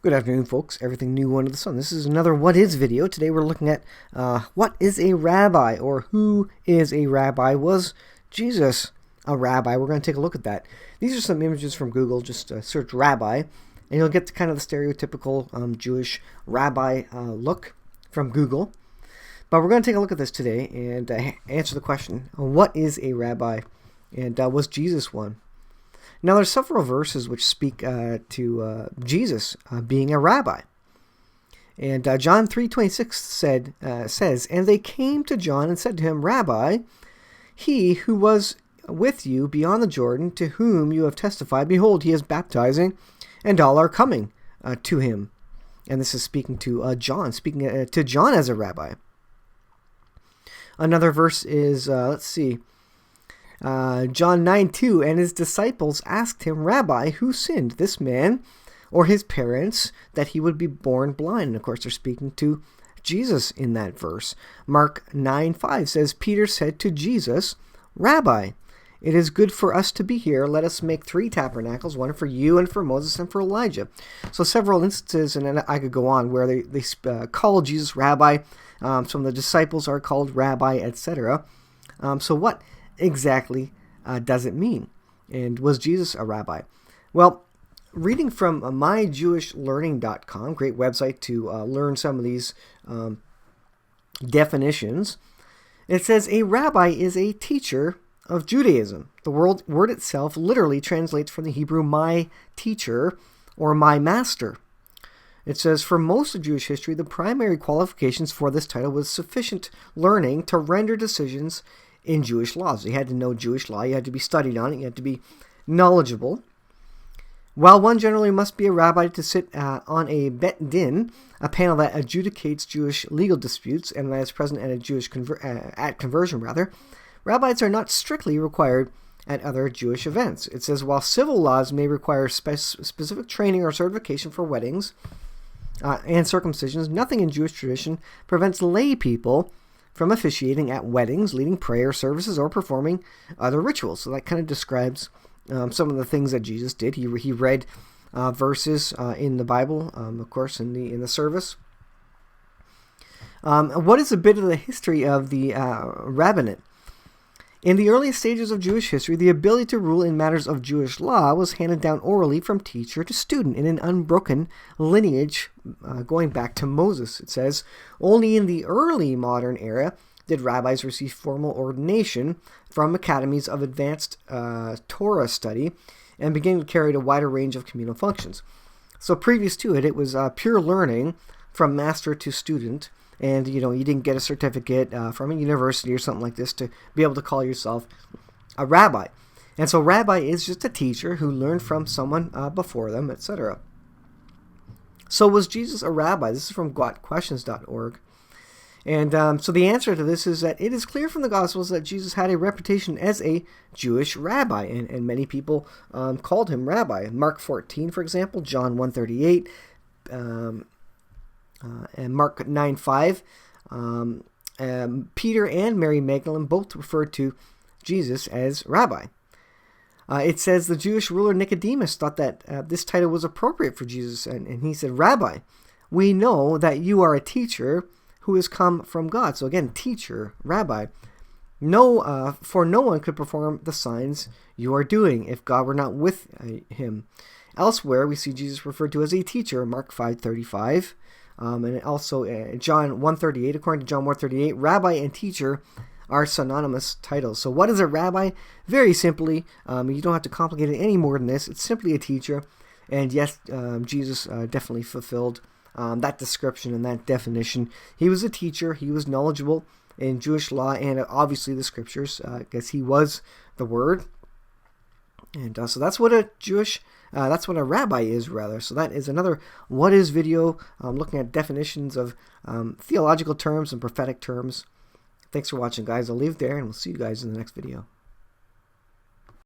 Good afternoon, folks. Everything new under the sun. This is another What Is video. Today we're looking at what is a rabbi, or who is a rabbi? Was Jesus a rabbi? We're going to take a look at that. These are some images from Google. Just search rabbi, and you'll get kind of the stereotypical Jewish rabbi look from Google. But we're going to take a look at this today and answer the question, what is a rabbi? And was Jesus one? Now, there's several verses which speak to Jesus being a rabbi. And John 3:26 says, "And they came to John and said to him, Rabbi, he who was with you beyond the Jordan, to whom you have testified, behold, he is baptizing, and all are coming to him." And this is speaking to John, speaking to John as a rabbi. Another verse is, John 9:2, "And his disciples asked him, Rabbi, who sinned, this man or his parents, that he would be born blind?" And of course, they're speaking to Jesus in that verse. Mark 9:5 says, "Peter said to Jesus, Rabbi, it is good for us to be here. Let us make 3 tabernacles, one for you and for Moses and for Elijah." So several instances, and I could go on, where they call Jesus Rabbi. Some of the disciples are called Rabbi, etc. So what exactly does it mean? And was Jesus a rabbi? Well, reading from myjewishlearning.com, great website to learn some of these definitions, it says a rabbi is a teacher of Judaism. The word itself literally translates from the Hebrew my teacher or my master. It says, for most of Jewish history, the primary qualifications for this title was sufficient learning to render decisions in Jewish laws. You had to know Jewish law, you had to be studied on it, you had to be knowledgeable. While one generally must be a rabbi to sit on a bet din, a panel that adjudicates Jewish legal disputes, and that is present at a Jewish conversion, rabbis are not strictly required at other Jewish events. It says, while civil laws may require specific training or certification for weddings and circumcisions, nothing in Jewish tradition prevents lay people from officiating at weddings, leading prayer services, or performing other rituals. So that kind of describes some of the things that Jesus did. He read verses in the Bible, of course, in the service. What is a bit of the history of the rabbinate? In the earliest stages of Jewish history, the ability to rule in matters of Jewish law was handed down orally from teacher to student in an unbroken lineage going back to Moses. It says, only in the early modern era did rabbis receive formal ordination from academies of advanced Torah study and begin to carry a wider range of communal functions. So previous to it, it was pure learning from master to student. And, you didn't get a certificate from a university or something like this to be able to call yourself a rabbi. And so rabbi is just a teacher who learned from someone before them, etc. So was Jesus a rabbi? This is from questions.org. And so the answer to this is that it is clear from the Gospels that Jesus had a reputation as a Jewish rabbi, and many people called him rabbi. Mark 14, for example, John 1:38, and Mark 9:5, Peter and Mary Magdalene both referred to Jesus as rabbi. It says the Jewish ruler Nicodemus thought that this title was appropriate for Jesus, and he said, Rabbi, we know that you are a teacher who has come from God. So again, teacher, rabbi. No, for no one could perform the signs you are doing if God were not with him. Elsewhere, we see Jesus referred to as a teacher, Mark 5:35. And also John 1:38, according to John 1:38, rabbi and teacher are synonymous titles. So what is a rabbi? Very simply, you don't have to complicate it any more than this. It's simply a teacher. And yes, Jesus definitely fulfilled that description and that definition. He was a teacher. He was knowledgeable in Jewish law and obviously the scriptures, because he was the Word. And so that's what that's what a rabbi is, rather. So that is another What Is video, looking at definitions of theological terms and prophetic terms. Thanks for watching, guys. I'll leave it there, and we'll see you guys in the next video.